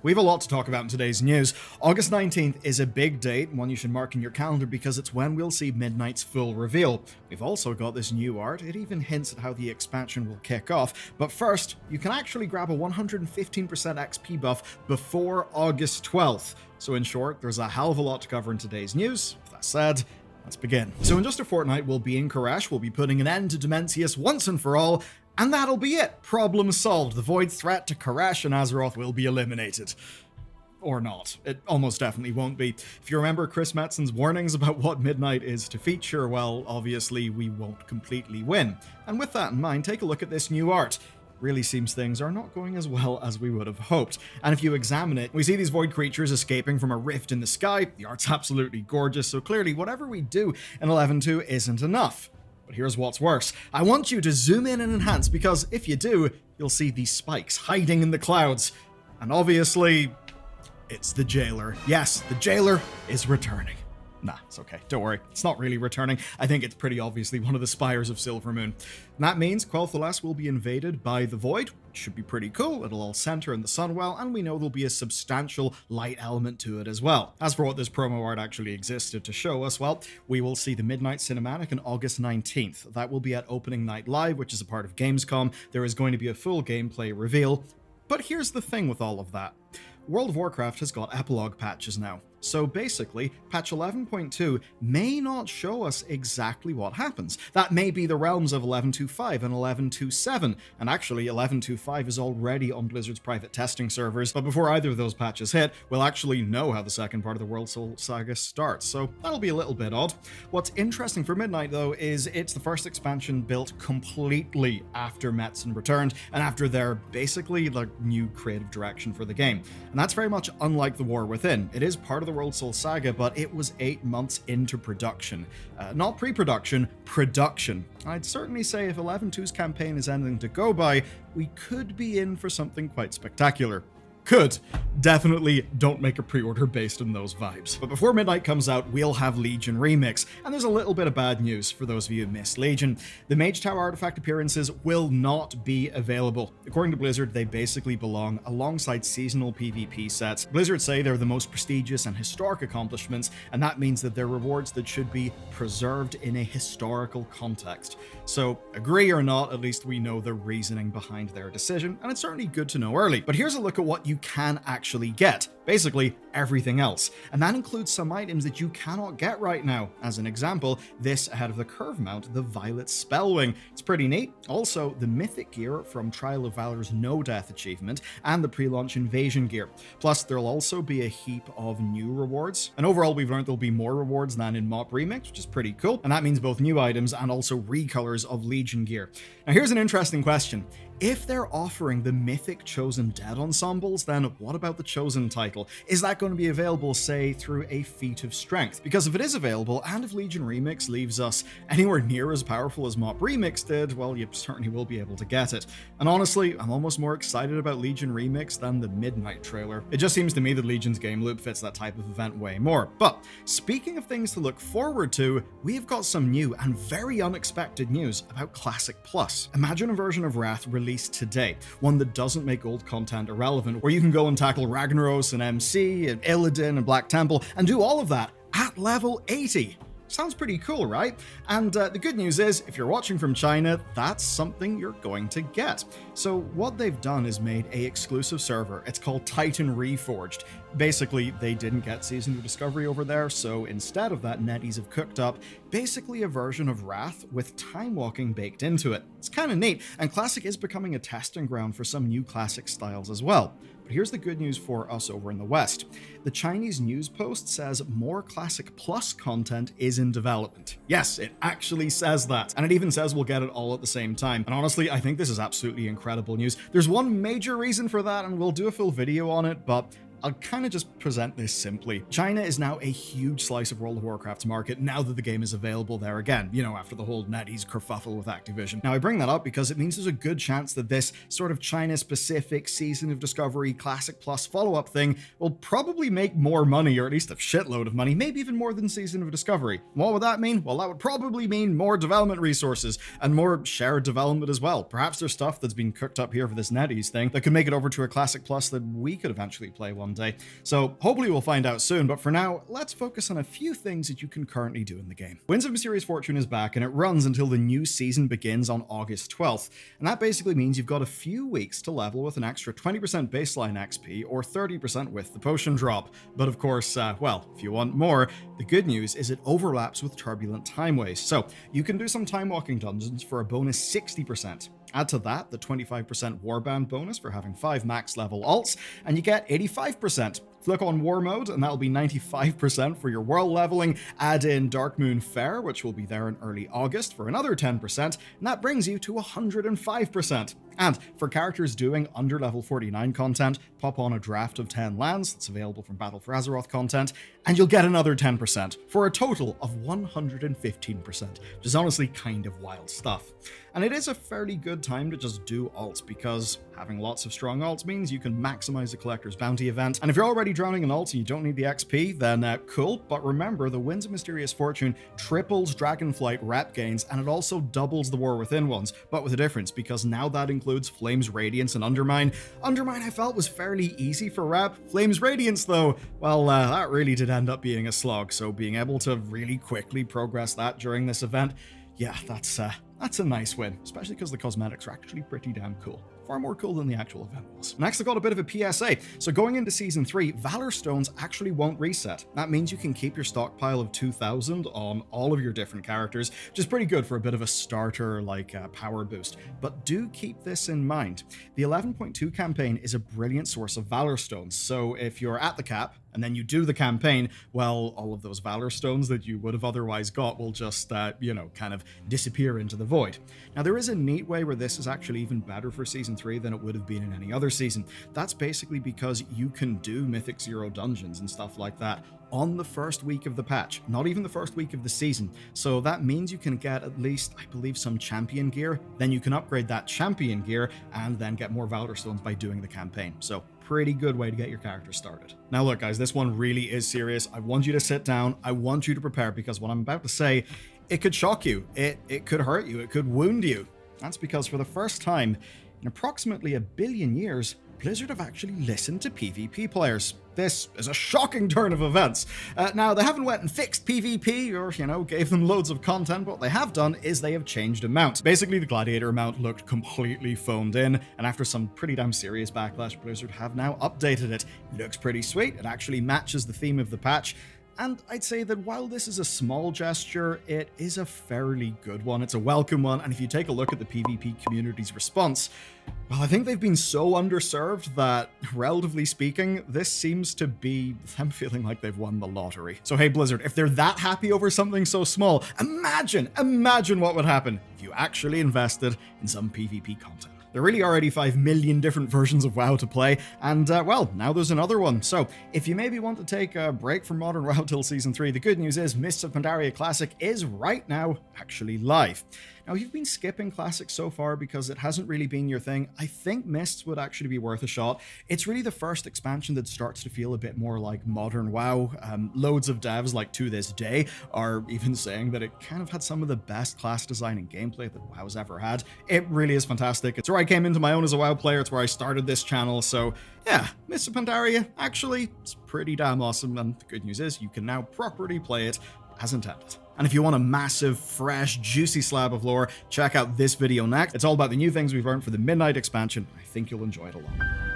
We have a lot to talk about in today's news. August 19th is a big date, one you should mark in your calendar because it's when we'll see Midnight's full reveal. We've also got this new art, it even hints at how the expansion will kick off, but first, you can actually grab a 115% XP buff before August 12th. So in short, there's a hell of a lot to cover in today's news. With that said, let's begin. So in just a fortnight, we'll be in Koresh, we'll be putting an end to Dementius once and for all, and that'll be it. Problem solved. The void threat to Koresh and Azeroth will be eliminated. Or not. It almost definitely won't be. If you remember Chris Metzen's warnings about what Midnight is to feature, well, obviously we won't completely win. And with that in mind, take a look at this new art. Really seems things are not going as well as we would have hoped. And if you examine it, we see these void creatures escaping from a rift in the sky. The art's absolutely gorgeous, so clearly whatever we do in 11.2 isn't enough. But here's what's worse. I want you to zoom in and enhance, because if you do, you'll see these spikes hiding in the clouds. And obviously, it's the Jailer. Yes, the Jailer is returning. Nah, it's okay. Don't worry. It's not really returning. I think it's pretty obviously one of the spires of Silvermoon. And that means Quel'Thalas will be invaded by the Void, which should be pretty cool. It'll all center in the Sunwell, and we know there'll be a substantial light element to it as well. As for what this promo art actually existed to show us, well, we will see the Midnight Cinematic on August 19th. That will be at Opening Night Live, which is a part of Gamescom. There is going to be a full gameplay reveal. But here's the thing with all of that. World of Warcraft has got epilogue patches now. So basically, patch 11.2 may not show us exactly what happens. That may be the realms of 11.2.5 and 11.2.7, and actually 11.2.5 is already on Blizzard's private testing servers, but before either of those patches hit, we'll actually know how the second part of the World Soul Saga starts, so that'll be a little bit odd. What's interesting for Midnight, though, is it's the first expansion built completely after Metzen returned, and after their basically new creative direction for the game. And that's very much unlike the War Within. It is part of the World Soul Saga, but it was 8 months into production. Not pre-production, production. I'd certainly say if 11.2's campaign is anything to go by, we could be in for something quite spectacular. Could. Definitely don't make a pre-order based on those vibes. But before Midnight comes out, we'll have Legion Remix. And there's a little bit of bad news for those of you who missed Legion. The Mage Tower artifact appearances will not be available. According to Blizzard, they basically belong alongside seasonal PvP sets. Blizzard say they're the most prestigious and historic accomplishments, and that means that they're rewards that should be preserved in a historical context. So, agree or not, at least we know the reasoning behind their decision, and it's certainly good to know early. But here's a look at what you can actually get. Basically, everything else. And that includes some items that you cannot get right now. As an example, this ahead of the curve mount, the Violet Spellwing. It's pretty neat. Also, the Mythic gear from Trial of Valor's No Death achievement, and the pre-launch Invasion gear. Plus, there'll also be a heap of new rewards. And overall, we've learned there'll be more rewards than in MoP Remix, which is pretty cool. And that means both new items and also recolors of Legion gear. Now, here's an interesting question. If they're offering the Mythic Chosen Dead ensembles, then what about the Chosen title? Is that going to be available, say, through a feat of strength? Because if it is available, and if Legion Remix leaves us anywhere near as powerful as MoP Remix did, well, you certainly will be able to get it. And honestly, I'm almost more excited about Legion Remix than the Midnight trailer. It just seems to me that Legion's game loop fits that type of event way more. But speaking of things to look forward to, we've got some new and very unexpected news about Classic Plus. Imagine a version of Wrath released today, one that doesn't make old content irrelevant, where you can go and tackle Ragnaros and MC and Illidan and Black Temple and do all of that at level 80. Sounds pretty cool, right? And the good news is, if you're watching from China, that's something you're going to get. So what they've done is made a exclusive server. It's called Titan Reforged. Basically, they didn't get Season 2 Discovery over there, so instead of that, NetEase have cooked up basically a version of Wrath with time walking baked into it. It's kind of neat, and Classic is becoming a testing ground for some new Classic styles as well. But here's the good news for us over in the West. The Chinese news post says more Classic Plus content is in development. Yes, it actually says that. And it even says we'll get it all at the same time. And honestly, I think this is absolutely incredible news. There's one major reason for that, and we'll do a full video on it, but I'll kind of just present this simply. China is now a huge slice of World of Warcraft's market now that the game is available there again, you know, after the whole NetEase kerfuffle with Activision. Now, I bring that up because it means there's a good chance that this sort of China-specific Season of Discovery Classic Plus follow-up thing will probably make more money, or at least a shitload of money, maybe even more than Season of Discovery. What would that mean? Well, that would probably mean more development resources and more shared development as well. Perhaps there's stuff that's been cooked up here for this NetEase thing that could make it over to a Classic Plus that we could eventually play one day. So hopefully we'll find out soon, but for now, let's focus on a few things that you can currently do in the game. Winds of Mysterious Fortune is back, and it runs until the new season begins on August 12th, and that basically means you've got a few weeks to level with an extra 20% baseline XP or 30% with the potion drop. But of course, well, if you want more, the good news is it overlaps with Turbulent Time Waste, so you can do some time walking dungeons for a bonus 60%. Add to that the 25% Warband bonus for having 5 max level alts, and you get 85%. Flick on War Mode, and that'll be 95% for your world leveling. Add in Darkmoon Fair, which will be there in early August, for another 10%, and that brings you to 105%. And for characters doing under level 49 content, pop on a draft of 10 lands that's available from Battle for Azeroth content, and you'll get another 10%, for a total of 115%, which is honestly kind of wild stuff. And it is a fairly good time to just do alts, because having lots of strong alts means you can maximize the Collector's Bounty event. And if you're already drowning in alts and you don't need the XP, then cool, but remember, the Winds of Mysterious Fortune triples Dragonflight rep gains, and it also doubles the War Within ones, but with a difference, because now that includes Flames Radiance and Undermine. Undermine I felt was fairly easy for rep. Flames Radiance though, well, that really did end up being a slog, so being able to really quickly progress that during this event, yeah, that's a nice win, especially because the cosmetics are actually pretty damn cool. Far more cool than the actual event was. Next, I got a bit of a PSA. So going into Season 3, Valorstones actually won't reset. That means you can keep your stockpile of 2,000 on all of your different characters, which is pretty good for a bit of a starter, like power boost. But do keep this in mind. The 11.2 campaign is a brilliant source of Valorstones, so if you're at the cap, and then you do the campaign, well, all of those Valorstones that you would have otherwise got will just, you know, kind of disappear into the void. Now, there is a neat way where this is actually even better for Season 3 than it would have been in any other season. That's basically because you can do Mythic Zero dungeons and stuff like that on the first week of the patch, not even the first week of the season. So that means you can get at least, I believe, some champion gear, then you can upgrade that champion gear and then get more Valorstones by doing the campaign. So pretty good way to get your character started. Now look guys, this one really is serious. I want you to sit down, I want you to prepare, because what I'm about to say, it could shock you, it could hurt you, it could wound you. That's because for the first time in approximately 1 billion years, Blizzard have actually listened to PvP players. This is a shocking turn of events. Now, they haven't went and fixed PvP or, you know, gave them loads of content. What they have done is they have changed a mount. Basically, the Gladiator mount looked completely phoned in, and after some pretty damn serious backlash, Blizzard have now updated it. It looks pretty sweet. It actually matches the theme of the patch. And I'd say that while this is a small gesture, it is a fairly good one. It's a welcome one, and if you take a look at the PvP community's response, well, I think they've been so underserved that, relatively speaking, this seems to be them feeling like they've won the lottery. So hey, Blizzard, if they're that happy over something so small, imagine what would happen if you actually invested in some PvP content. There really are 85 million different versions of WoW to play, and well, now there's another one. So if you maybe want to take a break from Modern WoW till Season 3, the good news is Mists of Pandaria Classic is right now actually live. Now, if you've been skipping Classic so far because it hasn't really been your thing, I think Mists would actually be worth a shot. It's really the first expansion that starts to feel a bit more like Modern WoW. Loads of devs, like to this day, are even saying that it kind of had some of the best class design and gameplay that WoW's ever had. It really is fantastic. It's where I came into my own as a WoW player. It's where I started this channel. So yeah, Mists of Pandaria, actually, it's pretty damn awesome. And the good news is you can now properly play it as intended. And if you want a massive, fresh, juicy slab of lore, check out this video next. It's all about the new things we've learned for the Midnight expansion. I think you'll enjoy it a lot.